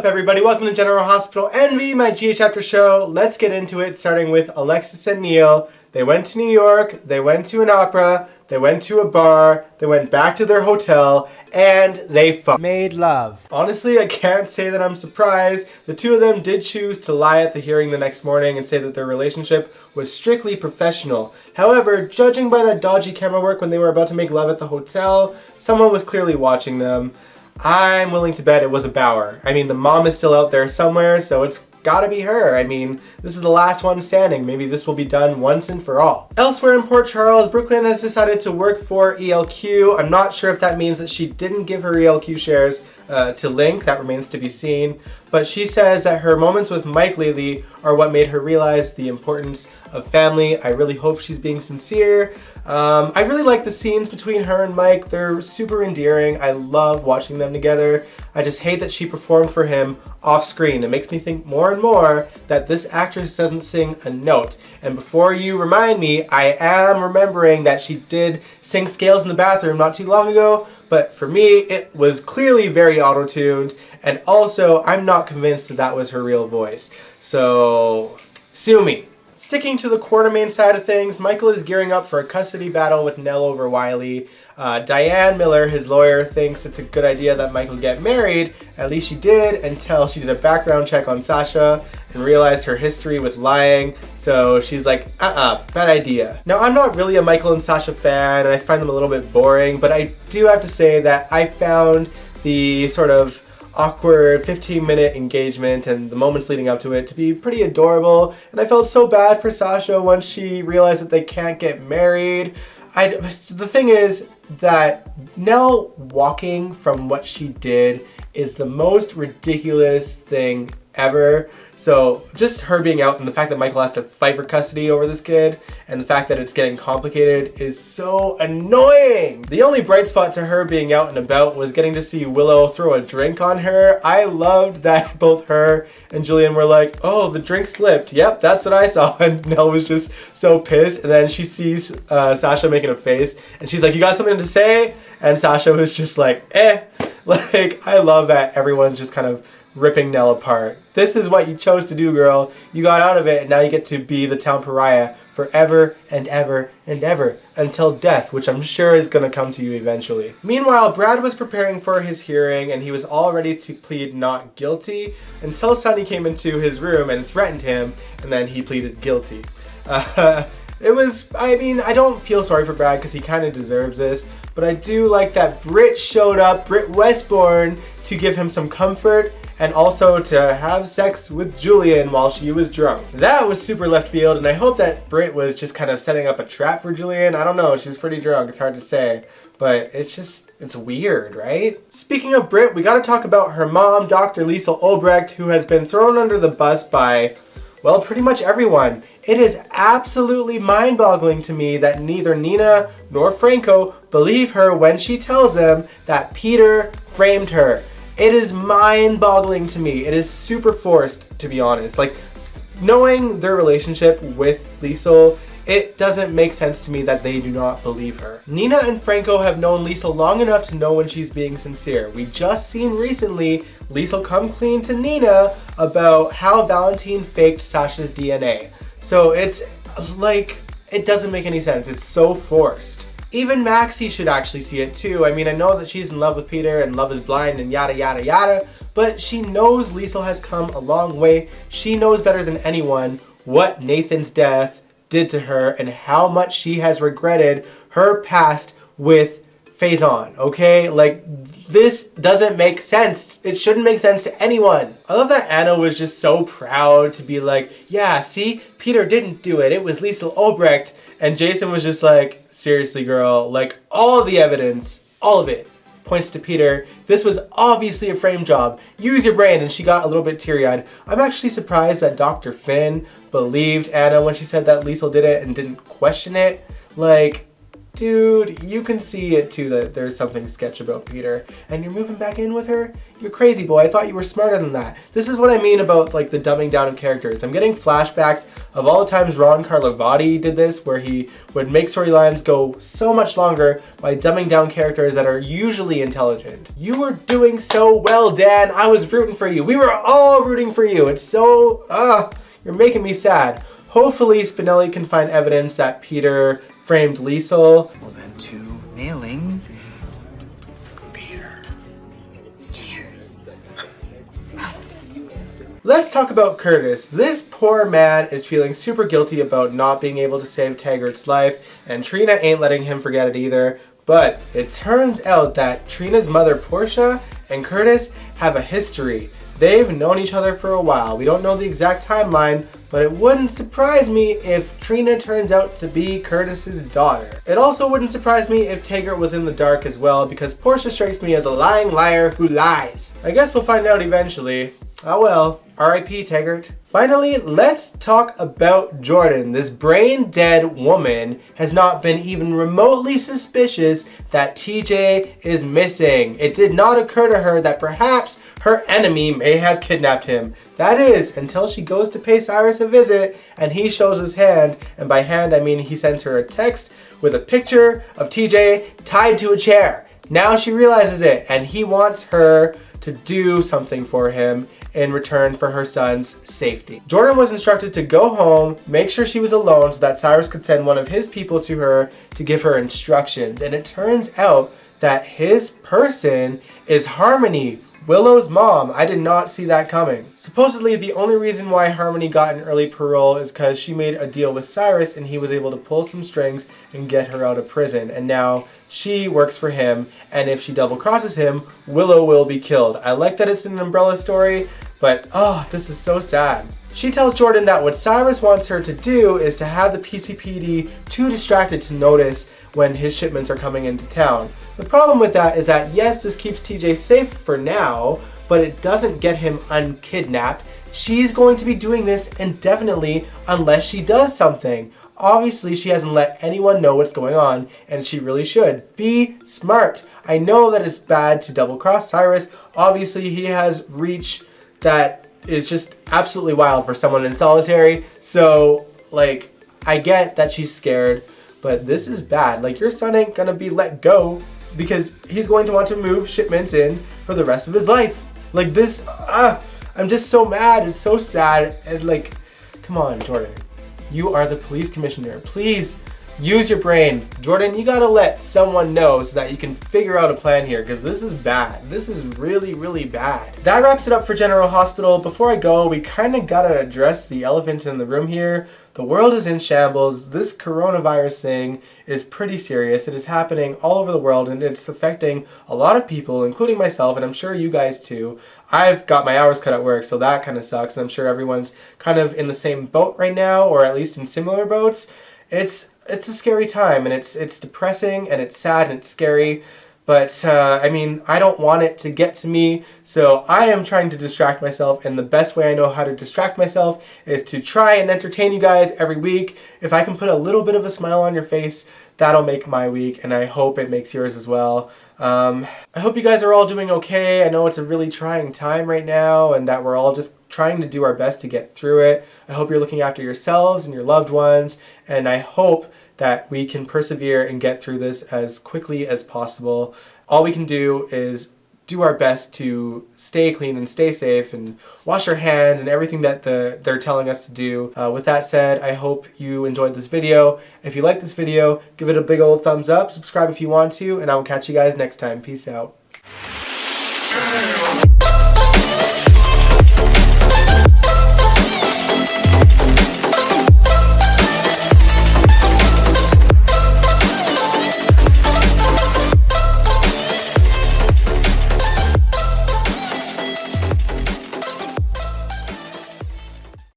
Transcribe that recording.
everybody? Welcome to General Hospital Envy, my G chapter show. Let's get into it, starting with Alexis and Neil. They went to New York, they went to an opera, they went to a bar, they went back to their hotel, and they made love. Honestly, I can't say that I'm surprised. The two of them did choose to lie at the hearing the next morning and say that their relationship was strictly professional. However, judging by that dodgy camera work when they were about to make love at the hotel, someone was clearly watching them. I'm willing to bet it was a Bauer. I mean, the mom is still out there somewhere, so it's gotta be her. I mean, this is the last one standing. Maybe this will be done once and for all. Elsewhere in Port Charles, Brooklyn has decided to work for ELQ. I'm not sure if that means that she didn't give her ELQ shares to Link. That remains to be seen. But she says that her moments with Mike lately are what made her realize the importance of family. I really hope she's being sincere. I really like the scenes between her and Mike. They're super endearing. I love watching them together. I just hate that she performed for him off screen. It makes me think more and more that this actress doesn't sing a note. And before you remind me, I am remembering that she did sing scales in the bathroom not too long ago, but for me, it was clearly very auto-tuned, and also, I'm not convinced that that was her real voice. So, sue me. Sticking to the Quartermain side of things, Michael is gearing up for a custody battle with Nell over Wiley. Diane Miller, his lawyer, thinks it's a good idea that Michael get married. At least she did, until she did a background check on Sasha and realized her history with lying. So she's like, bad idea. Now, I'm not really a Michael and Sasha fan, and I find them a little bit boring, but I do have to say that I found the sort of awkward 15-minute engagement and the moments leading up to it to be pretty adorable, and I felt so bad for Sasha once she realized that they can't get married. The thing is that Nell walking from what she did is the most ridiculous thing ever. So just her being out and the fact that Michael has to fight for custody over this kid and the fact that it's getting complicated is so annoying. The only bright spot to her being out and about was getting to see Willow throw a drink on her. I loved that both her and Julian were like, oh, the drink slipped. Yep, that's what I saw. And Nell was just so pissed. And then she sees Sasha making a face and she's like, you got something to say? And Sasha was just like, eh. Like, I love that everyone's just kind of ripping Nell apart. This is what you chose to do, girl. You got out of it, and now you get to be the town pariah forever and ever and ever until death, which I'm sure is going to come to you eventually. Meanwhile, Brad was preparing for his hearing, and he was all ready to plead not guilty until Sonny came into his room and threatened him, and then he pleaded guilty. I don't feel sorry for Brad because he kind of deserves this, but I do like that Britt showed up, Britt Westbourne, to give him some comfort and also to have sex with Julian while she was drunk. That was super left field, and I hope that Britt was just kind of setting up a trap for Julian. I don't know, she was pretty drunk, it's hard to say, but it's weird, right? Speaking of Britt, we gotta talk about her mom, Dr. Lisa Olbrecht, who has been thrown under the bus by, well, pretty much everyone. It is absolutely mind-boggling to me that neither Nina nor Franco believe her when she tells them that Peter framed her. It is mind-boggling to me. It is super forced, to be honest. Like, knowing their relationship with Liesl, it doesn't make sense to me that they do not believe her. Nina and Franco have known Liesl long enough to know when she's being sincere. We just seen recently Liesl come clean to Nina about how Valentine faked Sasha's DNA. So it's like, it doesn't make any sense. It's so forced. Even Maxie should actually see it too. I mean, I know that she's in love with Peter and love is blind and yada yada yada, but she knows Liesl has come a long way. She knows better than anyone what Nathan's death did to her and how much she has regretted her past with Faison, okay? Like, this doesn't make sense. It shouldn't make sense to anyone. I love that Anna was just so proud to be like, yeah, see, Peter didn't do it. It was Liesl Obrecht. And Jason was just like, seriously, girl, like, all of the evidence, all of it, points to Peter. This was obviously a frame job. Use your brain. And she got a little bit teary-eyed. I'm actually surprised that Dr. Finn believed Anna when she said that Liesl did it and didn't question it. Like, dude, you can see it too that there's something sketch about Peter. And you're moving back in with her? You're crazy, boy. I thought you were smarter than that. This is what I mean about like the dumbing down of characters. I'm getting flashbacks of all the times Ron Carlivati did this, where he would make storylines go so much longer by dumbing down characters that are usually intelligent. You were doing so well, Dan. I was rooting for you. We were all rooting for you. It's so, you're making me sad. Hopefully Spinelli can find evidence that Peter framed Liesel. Well then, to nailing Peter. Cheers. Let's talk about Curtis. This poor man is feeling super guilty about not being able to save Taggart's life, and Trina ain't letting him forget it either. But it turns out that Trina's mother, Portia, and Curtis have a history. They've known each other for a while. We don't know the exact timeline, but it wouldn't surprise me if Trina turns out to be Curtis's daughter. It also wouldn't surprise me if Taggart was in the dark as well, because Portia strikes me as a lying liar who lies. I guess we'll find out eventually. Oh well, R.I.P. Taggart. Finally, let's talk about Jordan. This brain-dead woman has not been even remotely suspicious that TJ is missing. It did not occur to her that perhaps her enemy may have kidnapped him. That is, until she goes to pay Cyrus a visit and he shows his hand, and by hand I mean he sends her a text with a picture of TJ tied to a chair. Now she realizes it, and he wants her to do something for him in return for her son's safety. Jordan was instructed to go home, make sure she was alone so that Cyrus could send one of his people to her to give her instructions. And it turns out that his person is Harmony, Willow's mom. I did not see that coming. Supposedly, the only reason why Harmony got an early parole is because she made a deal with Cyrus and he was able to pull some strings and get her out of prison. And now she works for him, and if she double crosses him, Willow will be killed. I like that it's an umbrella story, but this is so sad. She tells Jordan that what Cyrus wants her to do is to have the PCPD too distracted to notice when his shipments are coming into town. The problem with that is that yes, this keeps TJ safe for now, but it doesn't get him unkidnapped. She's going to be doing this indefinitely unless she does something. Obviously, she hasn't let anyone know what's going on, and she really should. Be smart. I know that it's bad to double cross Cyrus. Obviously, he has reach that is just absolutely wild for someone in solitary. So, like, I get that she's scared, but this is bad. Like, your son ain't gonna be let go because he's going to want to move shipments in for the rest of his life. Like this, I'm just so mad. It's so sad. And like, come on, Jordan. You are the police commissioner. Please use your brain. Jordan, you gotta let someone know so that you can figure out a plan here, because this is bad. This is really, really bad. That wraps it up for General Hospital. Before I go, we kind of gotta address the elephant in the room here. The world is in shambles. This coronavirus thing is pretty serious. It is happening all over the world, and it's affecting a lot of people, including myself, and I'm sure you guys too. I've got my hours cut at work, so that kind of sucks, and I'm sure everyone's kind of in the same boat right now, or at least in similar boats. It's a scary time, and it's depressing, and it's sad, and it's scary. But, I mean, I don't want it to get to me, so I am trying to distract myself, and the best way I know how to distract myself is to try and entertain you guys every week. If I can put a little bit of a smile on your face, that'll make my week, and I hope it makes yours as well. I hope you guys are all doing okay. I know it's a really trying time right now, and that we're all just trying to do our best to get through it. I hope you're looking after yourselves and your loved ones, and I hope that we can persevere and get through this as quickly as possible. All we can do is do our best to stay clean and stay safe and wash our hands and everything that they're telling us to do. With that said, I hope you enjoyed this video. If you like this video, give it a big old thumbs up, subscribe if you want to, and I will catch you guys next time. Peace out.